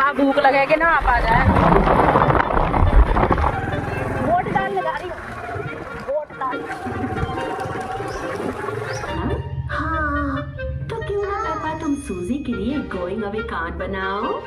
जहाँ भूख लगेगी ना आप आ जाए। वोट डालने जा रही हूँ, वोट डाल। हाँ, तो क्यों ना पापा तुम सूजी के लिए गोइंग अवे कार्ड बनाओ।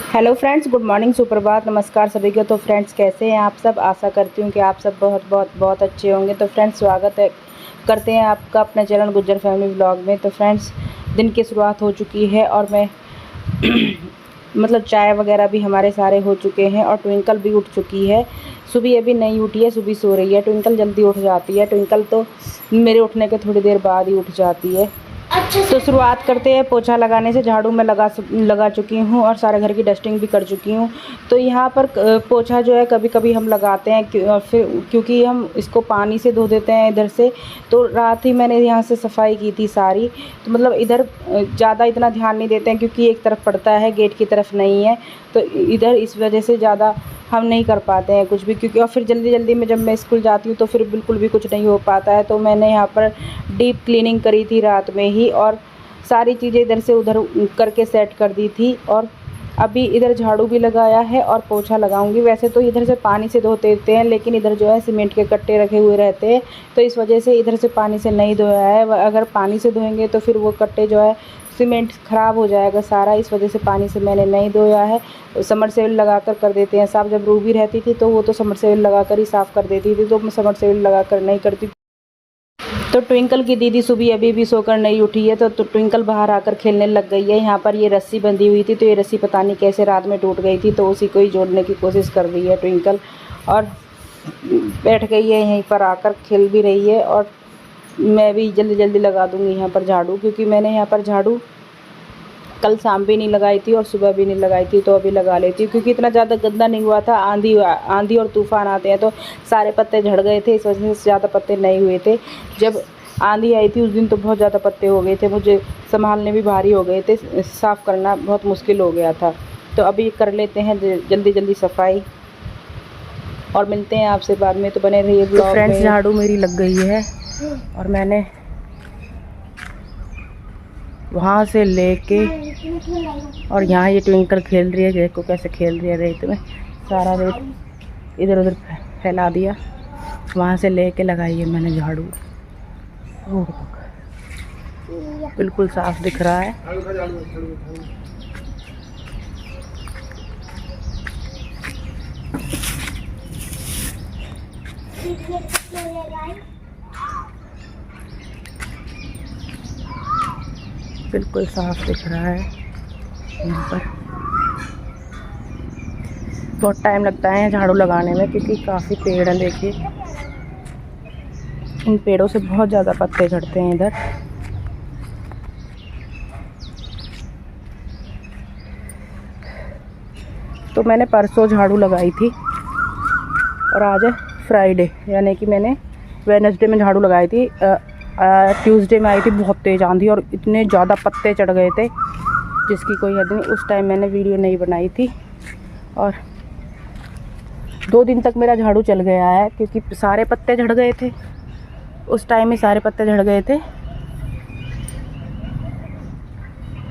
हेलो फ्रेंड्स, गुड मॉर्निंग, सुप्रभात, नमस्कार सभी को। तो फ्रेंड्स कैसे हैं आप सब? आशा करती हूँ कि आप सब बहुत अच्छे होंगे। तो फ्रेंड्स स्वागत है करते हैं आपका अपने चैनल गुज्जर फैमिली व्लॉग में। तो फ्रेंड्स दिन की शुरुआत हो चुकी है और मैं मतलब चाय वगैरह भी हमारे सारे हो चुके हैं और ट्विंकल भी उठ चुकी है। सुबह अभी नहीं उठी है, सुबह सो रही है। ट्विंकल जल्दी उठ जाती है, ट्विंकल तो मेरे उठने के थोड़ी देर बाद ही उठ जाती है। तो शुरुआत करते हैं पोछा लगाने से। झाड़ू में लगा चुकी हूँ और सारे घर की डस्टिंग भी कर चुकी हूँ। तो यहाँ पर पोछा जो है कभी कभी हम लगाते हैं और फिर क्योंकि हम इसको पानी से धो देते हैं इधर से। तो रात ही मैंने यहाँ से सफाई की थी सारी। तो मतलब इधर ज़्यादा इतना ध्यान नहीं देते हैं क्योंकि एक तरफ पड़ता है, गेट की तरफ नहीं है। तो इधर इस वजह से ज़्यादा हम नहीं कर पाते हैं कुछ भी, क्योंकि और फिर जल्दी में जब मैं स्कूल जाती हूँ तो फिर बिल्कुल भी कुछ नहीं हो पाता है। तो मैंने यहाँ पर डीप क्लीनिंग करी थी रात में ही और सारी चीज़ें इधर से उधर करके सेट कर दी थी। और अभी इधर झाड़ू भी लगाया है और पोछा लगाऊंगी। वैसे तो इधर से पानी से धो देते हैं, लेकिन इधर जो है सीमेंट के कट्टे रखे हुए रहते हैं, तो इस वजह से इधर से पानी से नहीं धोया है। अगर पानी से धोएंगे तो फिर वो कट्टे जो है सीमेंट ख़राब हो जाएगा सारा, इस वजह से पानी से मैंने नहीं धोया है। समरसेबल लगा कर देते हैं साफ़। जब रूबी रहती थी तो वो तो समरसेबल लगा कर ही साफ़ कर देती थी, तो मैं समरसेबल लगा कर नहीं करती। तो ट्विंकल की दीदी सुबह अभी भी सोकर नहीं उठी है, तो ट्विंकल बाहर आकर खेलने लग गई है। यहाँ पर ये रस्सी बंधी हुई थी, तो ये रस्सी पता नहीं कैसे रात में टूट गई थी, तो उसी को ही जोड़ने की कोशिश कर रही है ट्विंकल। और बैठ गई है यहीं पर आकर, खेल भी रही है। और मैं भी जल्दी लगा दूँगी यहाँ पर झाड़ू, क्योंकि मैंने यहाँ पर झाड़ू कल शाम भी नहीं लगाई थी और सुबह भी नहीं लगाई थी, तो अभी लगा लेती हूँ क्योंकि इतना ज़्यादा गंदा नहीं हुआ था। आंधी और तूफ़ान आते हैं तो सारे पत्ते झड़ गए थे, इस वजह से ज़्यादा पत्ते नहीं हुए थे। जब आंधी आई थी उस दिन तो बहुत ज़्यादा पत्ते हो गए थे, मुझे संभालने भी भारी हो गए थे, साफ़ करना बहुत मुश्किल हो गया था। तो अभी कर लेते हैं जल्दी सफाई और मिलते हैं आपसे बाद में। तो बने रहिए ब्लॉग में। फ्रेंड्स झाड़ू मेरी लग गई है और मैंने वहाँ से लेके और यहाँ ये ट्विंकल खेल रही है, देखो कैसे खेल रही है रेत में। सारा रेत इधर उधर फैला दिया। वहाँ से लेके लगाई है मैंने झाड़ू, बिल्कुल साफ दिख रहा है। बिल्कुल साफ दिख रहा है। यहाँ पर बहुत टाइम लगता है झाड़ू लगाने में क्योंकि काफ़ी पेड़ हैं। देखिए इन पेड़ों से बहुत ज़्यादा पत्ते झड़ते हैं इधर। तो मैंने परसों झाड़ू लगाई थी और आज है फ्राइडे, यानी कि मैंने वेडनेसडे में झाड़ू लगाई थी। ट्यूसडे में आई थी बहुत तेज़ आंधी और इतने ज़्यादा पत्ते चढ़ गए थे जिसकी कोई हद नहीं। उस टाइम मैंने वीडियो नहीं बनाई थी और 2 दिन तक मेरा झाड़ू चल गया है क्योंकि सारे पत्ते झड़ गए थे। उस टाइम में सारे पत्ते झड़ गए थे।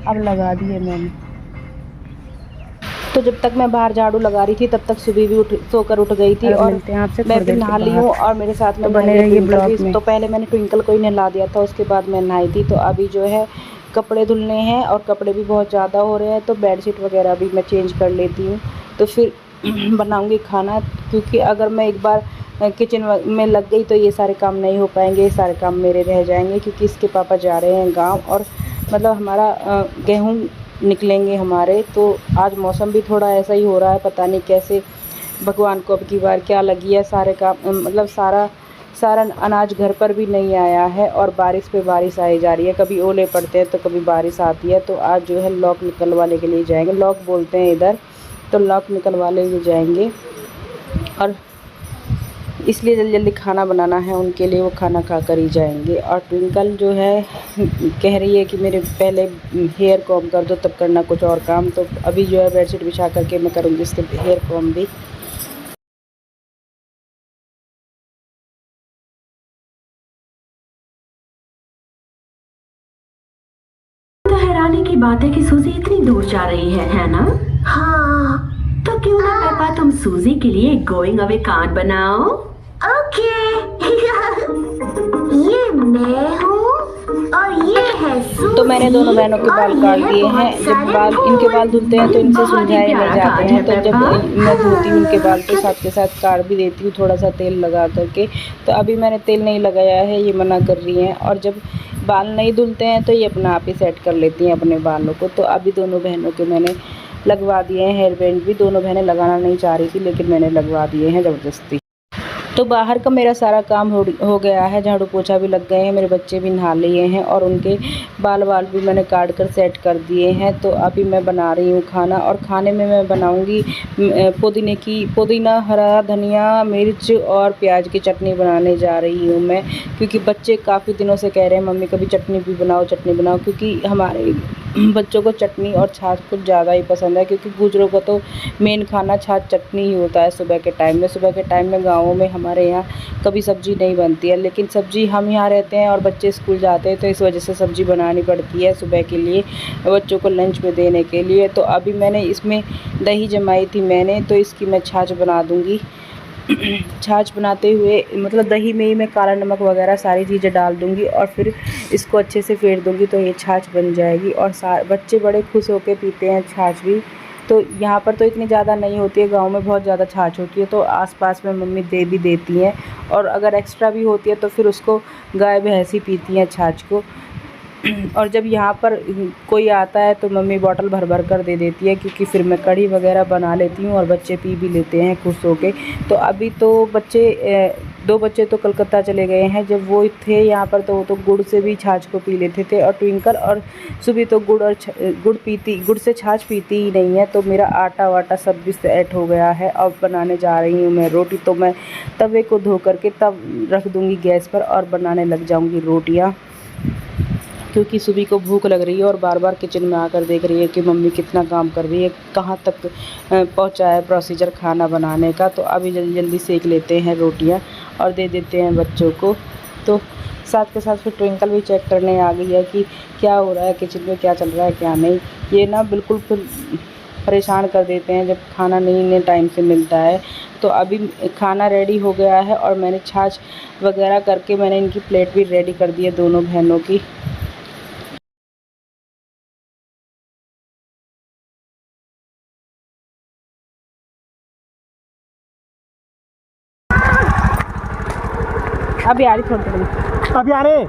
अब लगा दिए मैंने। तो जब तक मैं बाहर झाड़ू लगा रही थी तब तक सुबह भी सोकर उठ गई थी और मैं भी नहा ली हूँ और मेरे साथ में बने रहिए ब्लॉग में। तो पहले मैंने ट्विंकल को ही नहला दिया था, उसके बाद मैं नहाई थी। तो अभी जो है कपड़े धुलने हैं और कपड़े भी बहुत ज़्यादा हो रहे हैं, तो बेडशीट वगैरह भी मैं चेंज कर लेती हूँ। तो फिर बनाऊँगी खाना, क्योंकि अगर मैं एक बार किचन में लग गई तो ये सारे काम नहीं हो पाएंगे, ये सारे काम मेरे रह जाएंगे क्योंकि इसके पापा जा रहे हैं गाँव और मतलब हमारा गेहूँ निकलेंगे हमारे। तो आज मौसम भी थोड़ा ऐसा ही हो रहा है, पता नहीं कैसे भगवान को अब की बार क्या लगी है। सारे काम मतलब सारा अनाज घर पर भी नहीं आया है और बारिश पे बारिश आई जा रही है। कभी ओले पड़ते हैं तो कभी बारिश आती है। तो आज जो है लॉक निकलवाने के लिए जाएंगे, लॉक बोलते हैं इधर, तो लॉक निकलवाने के लिए जाएंगे। और इसलिए जल्दी जल्दी खाना बनाना है उनके लिए, वो खाना खा कर ही जाएंगे। और ट्विंकल जो है कह रही है कि मेरे पहले हेयर कॉम कर दो तब करना कुछ और काम। तो अभी जो है बेडशीट बिछा करके मैं करूँगी इसके हेयर कॉम भी। तो हैरानी की बात है कि सूजी इतनी दूर जा रही है ना? हाँ, तो क्यों ना पेपा तुम सूजी के लिए गोइंग अवे कार्ड बनाओ? ओके। ये मैं हूँ और ये है सूजी। तो मैंने दोनों बहनों के बाल काट दिए हैं। जब इनके बाल धुलते हैं तो इनसे सुलझाए नहीं जाते हैं, तो जब मैं धोती हूँ उनके बाल तो साथ के साथ काट भी देती हूँ थोड़ा सा तेल लगा करके। तो अभी मैंने तेल नहीं लगाया है, ये मना कर रही हैं। और जब बाल नहीं धुलते हैं तो ये अपना आप ही सेट कर लेती हैं अपने बालों को। तो अभी दोनों बहनों के मैंने लगवा दिए हैं हेयर बैंड भी। दोनों बहनें लगाना नहीं चाह रही थी लेकिन मैंने लगवा दिए हैं ज़बरदस्ती। तो बाहर का मेरा सारा काम हो गया है, झाड़ू पोछा भी लग गए हैं, मेरे बच्चे भी नहा लिए हैं और उनके बाल भी मैंने काट कर सेट कर दिए हैं। तो अभी मैं बना रही हूँ खाना, और खाने में मैं बनाऊँगी पुदीना, हरा धनिया, मिर्च और प्याज की चटनी बनाने जा रही हूँ मैं। क्योंकि बच्चे काफ़ी दिनों से कह रहे हैं मम्मी कभी चटनी भी बनाओ, चटनी बनाओ। क्योंकि हमारे बच्चों को चटनी और छाछ कुछ ज़्यादा ही पसंद है, क्योंकि गुजरों का तो मेन खाना छाछ चटनी ही होता है सुबह के टाइम में। सुबह के टाइम में गाँवों में हमारे यहाँ कभी सब्ज़ी नहीं बनती है, लेकिन सब्ज़ी हम यहाँ रहते हैं और बच्चे स्कूल जाते हैं तो इस वजह से सब्ज़ी बनानी पड़ती है सुबह के लिए, बच्चों को लंच में देने के लिए। तो अभी मैंने इसमें दही जमाई थी मैंने, तो इसकी मैं छाछ बना दूँगी। छाछ बनाते हुए मतलब दही में ही मैं काला नमक वगैरह सारी चीज़ें डाल दूँगी और फिर इसको अच्छे से फेंट दूँगी तो ये छाछ बन जाएगी। और बच्चे बड़े खुश होकर पीते हैं छाछ भी। तो यहाँ पर तो इतनी ज़्यादा नहीं होती है, गांव में बहुत ज़्यादा छाछ होती है, तो आसपास में मम्मी दे भी देती हैं। और अगर एक्स्ट्रा भी होती है तो फिर उसको गाय भैंस ही पीती हैं छाछ को। और जब यहाँ पर कोई आता है तो मम्मी बॉटल भर भर कर दे देती है, क्योंकि फिर मैं कढ़ी वगैरह बना लेती हूँ और बच्चे पी भी लेते हैं खुश होके। तो अभी तो दो बच्चे तो कलकत्ता चले गए हैं, जब वो थे यहाँ पर तो वो तो गुड़ से भी छाछ को पी लेते थे। और ट्विंकल और सुबह तो गुड़ से छाछ पीती ही नहीं है। तो मेरा आटा वाटा सब भी सेट हो गया है। अब बनाने जा रही हूँ मैं रोटी। तो मैं तवे को धो करके तब रख दूँगी गैस पर और बनाने लग जाऊँगी रोटियाँ, क्योंकि सुबह को भूख लग रही है और बार बार किचन में आकर देख रही है कि मम्मी कितना काम कर रही है, कहाँ तक पहुँचा है प्रोसीजर खाना बनाने का। तो अभी जल्दी जल्दी सेक लेते हैं रोटियाँ और दे देते हैं बच्चों को। तो साथ के साथ फिर ट्विंकल भी चेक करने आ गई है कि क्या हो रहा है किचन में, क्या चल रहा है क्या नहीं। ये ना बिल्कुल फिर परेशान कर देते हैं जब खाना नहीं टाइम से मिलता है। तो अभी खाना रेडी हो गया है और मैंने छाछ वगैरह करके मैंने इनकी प्लेट भी रेडी कर दी है दोनों बहनों की। अभी आ रही थोड़ी अभी आ रहे।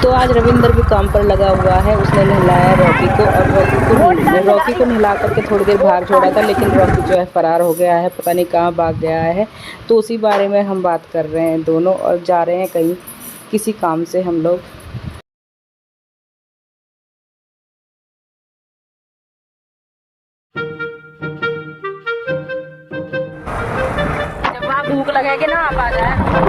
तो आज रविंदर भी काम पर लगा हुआ है, उसने नहलाया रॉकी को और रॉकी को नहला करके थोड़ी देर बाहर छोड़ा था, लेकिन रॉकी जो है फ़रार हो गया है, पता नहीं कहाँ भाग गया है। तो उसी बारे में हम बात कर रहे हैं दोनों, और जा रहे हैं कहीं किसी काम से हम लोग। जब वहाँ भूख लगेगी ना आप आ जाए।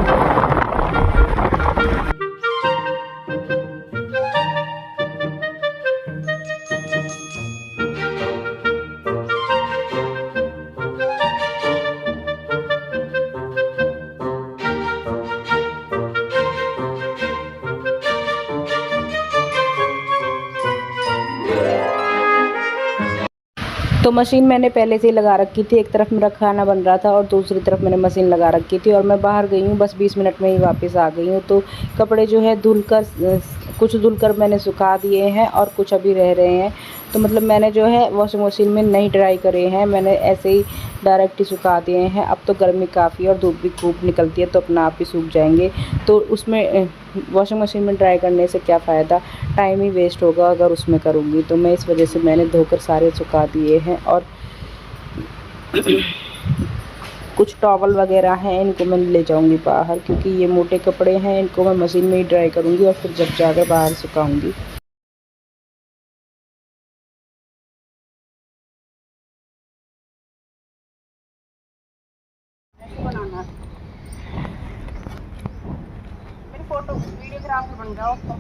तो मशीन मैंने पहले से ही लगा रखी थी, एक तरफ मेरा खाना बन रहा था और दूसरी तरफ मैंने मशीन लगा रखी थी। और मैं बाहर गई हूँ, बस 20 मिनट में ही वापस आ गई हूँ। तो कपड़े जो है कुछ धुलकर मैंने सुखा दिए हैं और कुछ अभी रह रहे हैं। तो मतलब मैंने जो है वॉशिंग मशीन में नहीं ड्राई करे हैं, मैंने ऐसे ही डायरेक्ट ही सुखा दिए हैं। अब तो गर्मी काफ़ी और धूप भी खूब निकलती है तो अपना आप ही सूख जाएंगे। तो उसमें वॉशिंग मशीन में ड्राई करने से क्या फ़ायदा, टाइम ही वेस्ट होगा अगर उसमें करूँगी। तो मैं इस वजह से मैंने धोकर सारे सुखा दिए हैं। और कुछ टॉवल वगैरह हैं, इनको मैं ले जाऊंगी बाहर, क्योंकि ये मोटे कपड़े हैं, इनको मैं मशीन में ही ड्राई करूंगी और फिर जब जाकर बाहर सुखाऊंगी। बनाना है। मेरी फोटो वीडियोग्राफर बन जाओ तो।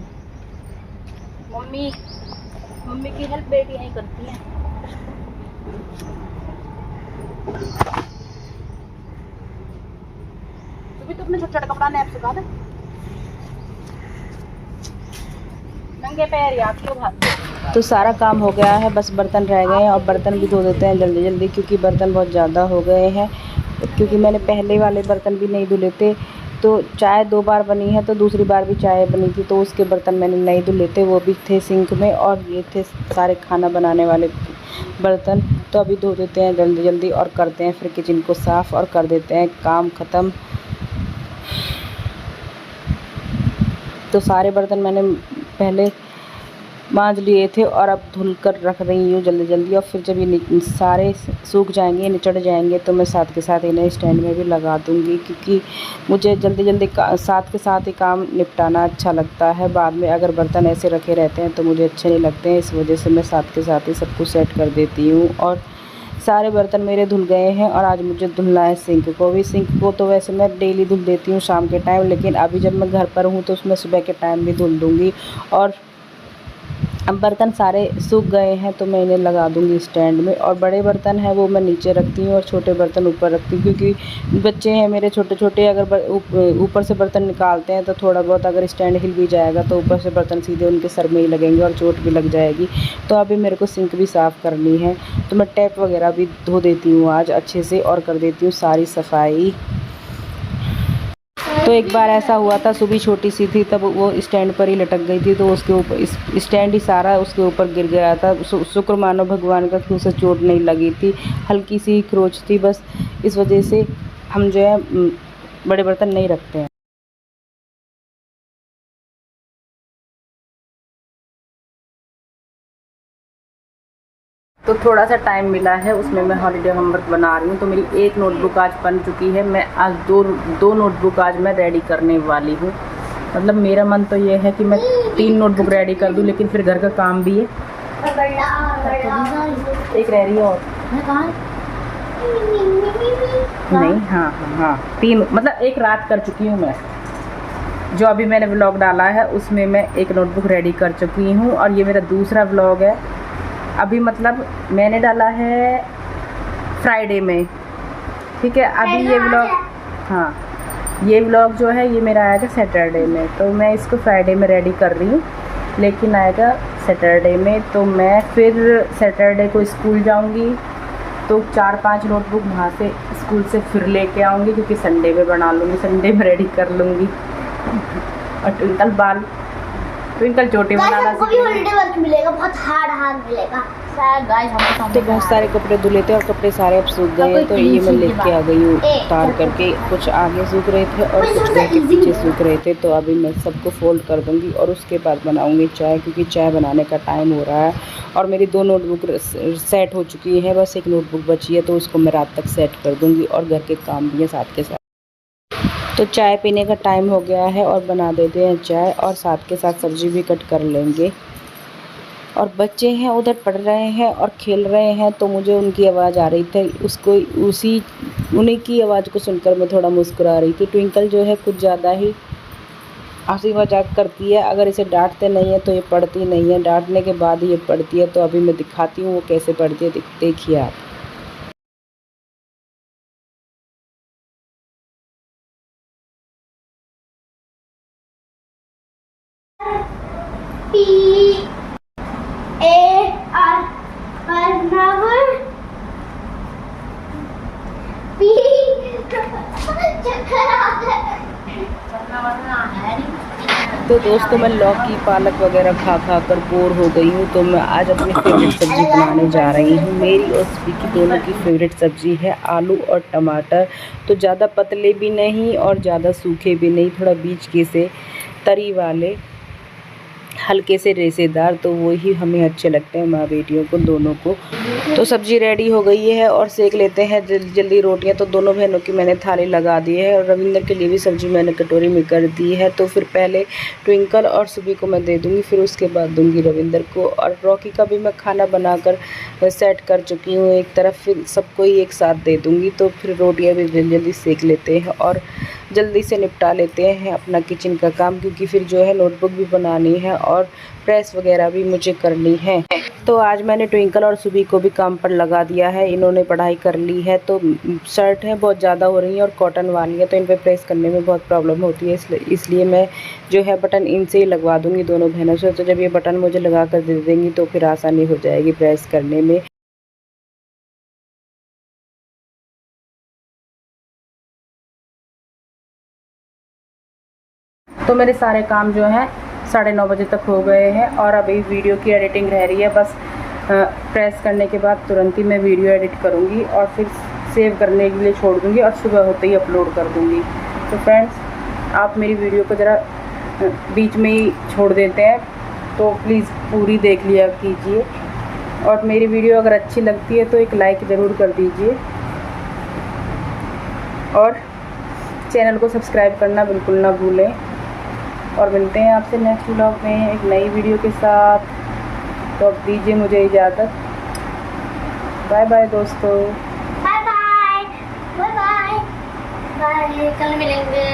मम्मी की हेल्प बेटियां ही करती हैं। तो अपने छोटा छोटा कपड़ा नैप सुखा दे, नंगे पैर या तो सारा काम हो गया है, बस बर्तन रह गए हैं और बर्तन भी धो देते हैं जल्दी जल्दी क्योंकि बर्तन बहुत ज़्यादा हो गए हैं। क्योंकि मैंने पहले वाले बर्तन भी नहीं धुले थे, तो चाय 2 बार बनी है तो दूसरी बार भी चाय बनी थी तो उसके बर्तन मैंने नहीं धुले थे, वो भी थे सिंक में, और ये थे सारे खाना बनाने वाले बर्तन। तो अभी धो देते हैं जल्दी जल्दी और करते हैं फिर किचन को साफ़ और कर देते हैं काम ख़त्म। तो सारे बर्तन मैंने पहले मांज लिए थे और अब धुल कर रख रही हूँ जल्दी जल्दी, और फिर जब ये सारे सूख जाएंगे, निचड़ जाएंगे, तो मैं साथ के साथ इन्हें स्टैंड में भी लगा दूँगी क्योंकि मुझे जल्दी जल्दी साथ के साथ ही काम निपटाना अच्छा लगता है। बाद में अगर बर्तन ऐसे रखे रहते हैं तो मुझे अच्छे नहीं लगते हैं, इस वजह से मैं साथ के साथ ही सब कुछ सेट कर देती हूँ। और सारे बर्तन मेरे धुल गए हैं और आज मुझे धुलना है सिंक को भी। सिंक को तो वैसे मैं डेली धुल देती हूँ शाम के टाइम, लेकिन अभी जब मैं घर पर हूँ तो उसमें सुबह के टाइम भी धुल दूँगी। और अब बर्तन सारे सूख गए हैं तो मैं इन्हें लगा दूँगी स्टैंड में, और बड़े बर्तन हैं वो मैं नीचे रखती हूँ और छोटे बर्तन ऊपर रखती हूँ क्योंकि बच्चे हैं मेरे छोटे छोटे, अगर ऊपर से बर्तन निकालते हैं तो थोड़ा बहुत अगर स्टैंड हिल भी जाएगा तो ऊपर से बर्तन सीधे उनके सर में ही लगेंगे और चोट भी लग जाएगी। तो अभी मेरे को सिंक भी साफ़ करनी है तो मैं टैप वगैरह भी धो देती हूँ आज अच्छे से और कर देती हूँ सारी सफाई। तो एक बार ऐसा हुआ था, सुबह छोटी सी थी तब वो स्टैंड पर ही लटक गई थी तो उसके ऊपर स्टैंड ही सारा उसके ऊपर गिर गया था। शुक्र मानो भगवान का कि उसे चोट नहीं लगी थी, हल्की सी खरोच थी बस, इस वजह से हम जो है बड़े बर्तन नहीं रखते हैं। तो थोड़ा सा टाइम मिला है उसमें मैं हॉलीडे होमवर्क बना रही हूँ। तो मेरी एक नोटबुक आज बन चुकी है, मैं आज दो नोटबुक आज मैं रेडी करने वाली हूँ। मतलब मेरा मन तो ये है कि मैं 3 नोटबुक रेडी कर दूँ, लेकिन फिर घर का काम भी है, एक रह रही है और नहीं, हाँ 3, मतलब एक रात कर चुकी हूँ मैं। जो अभी मैंने व्लॉग डाला है उसमें मैं एक नोटबुक रेडी कर चुकी हूँ और ये मेरा दूसरा व्लॉग है। अभी मतलब मैंने डाला है फ्राइडे में, ठीक है। अभी ये व्लॉग, हाँ ये व्लॉग जो है ये मेरा आएगा सैटरडे में, तो मैं इसको फ्राइडे में रेडी कर रही हूँ लेकिन आएगा सैटरडे में। तो मैं फिर सैटरडे को स्कूल जाऊँगी तो 4-5 नोटबुक वहाँ से स्कूल से फिर लेके आऊँगी क्योंकि संडे में बना लूँगी, संडे में रेडी कर लूँगी। और ट्विंकल चोटी बनाना हॉलीडे वर्क मिलेगा, बहुत हार्ड मिलेगा गाइस। हम तो बहुत सारे कपड़े धुले थे और कपड़े सारे अब सूख गए हैं, तो ये मैं लेके आ गई हूँ उतार करके। कुछ आगे सूख रहे थे और कुछ घर के पीछे सूख रहे थे, तो अभी मैं सबको फोल्ड कर दूँगी और उसके बाद बनाऊँगी चाय, क्योंकि चाय बनाने का टाइम हो रहा है। और मेरी 2 नोटबुक सेट हो चुकी है, बस एक नोटबुक बची है तो उसको मैं रात तक सेट कर दूँगी और घर के काम भी है साथ के साथ। तो चाय पीने का टाइम हो गया है और बना देते हैं चाय और साथ के साथ सब्ज़ी भी कट कर लेंगे। और बच्चे हैं उधर पढ़ रहे हैं और खेल रहे हैं, तो मुझे उनकी आवाज़ आ रही थी, उन्हीं की आवाज़ को सुनकर मैं थोड़ा मुस्कुरा रही थी। ट्विंकल जो है कुछ ज़्यादा ही हंसी मजाक करती है, अगर इसे डांटते नहीं है तो ये पढ़ती नहीं है, डांटने के बाद ही ये पढ़ती है। तो अभी मैं दिखाती हूँ वो कैसे पढ़ती है, देखिए आप। तो दोस्तों मैं लौकी पालक वगैरह खा कर बोर हो गई हूँ, तो मैं आज अपनी फेवरेट सब्ज़ी बनाने जा रही हूँ। मेरी और सभी की दोनों की फेवरेट सब्ज़ी है आलू और टमाटर। तो ज़्यादा पतले भी नहीं और ज़्यादा सूखे भी नहीं, थोड़ा बीच के से तरी वाले हल्के से रेसेदार, तो वही हमें अच्छे लगते हैं माँ बेटियों को दोनों को। तो सब्ज़ी रेडी हो गई है और सेक लेते हैं जल्दी जल्दी रोटियां। तो दोनों बहनों की मैंने थाली लगा दी है और रविंदर के लिए भी सब्ज़ी मैंने कटोरी में कर दी है। तो फिर पहले ट्विंकल और सुबी को मैं दे दूँगी, फिर उसके बाद दूँगी रविंदर को। और रॉकी का भी मैं खाना बनाकर सेट कर चुकी हूँ एक तरफ, फिर सबको ही एक साथ दे दूँगी। तो फिर रोटियाँ भी जल्दी जल्दी सेक लेते हैं और जल्दी से निपटा लेते हैं अपना किचन का काम, क्योंकि फिर जो है नोटबुक भी बनानी है और प्रेस वगैरह भी मुझे करनी है। तो आज मैंने ट्विंकल और सुबी को भी काम पर लगा दिया है, इन्होंने पढ़ाई कर ली है। तो शर्ट है बहुत ज़्यादा हो रही है और कॉटन वाली है, तो इन पर प्रेस करने में बहुत प्रॉब्लम होती है, इसलिए मैं जो है बटन इनसे ही लगवा दूँगी दोनों बहनों से। तो जब ये बटन मुझे लगा कर दे देंगी तो फिर आसानी हो जाएगी प्रेस करने में। तो मेरे सारे काम जो हैं 9:30 बजे तक हो गए हैं और अभी वीडियो की एडिटिंग रह रही है। बस प्रेस करने के बाद तुरंत ही मैं वीडियो एडिट करूँगी और फिर सेव करने के लिए छोड़ दूँगी और सुबह होते ही अपलोड कर दूँगी। तो फ्रेंड्स, आप मेरी वीडियो को ज़रा बीच में ही छोड़ देते हैं, तो प्लीज़ पूरी देख लिया कीजिए। और मेरी वीडियो अगर अच्छी लगती है तो एक लाइक ज़रूर कर दीजिए और चैनल को सब्सक्राइब करना बिल्कुल ना भूलें। और मिलते हैं आपसे नेक्स्ट व्लॉग में एक नई वीडियो के साथ। तो अब दीजिए मुझे इजाज़त। बाय बाय दोस्तों। Bye bye bye bye bye, कल मिलेंगे।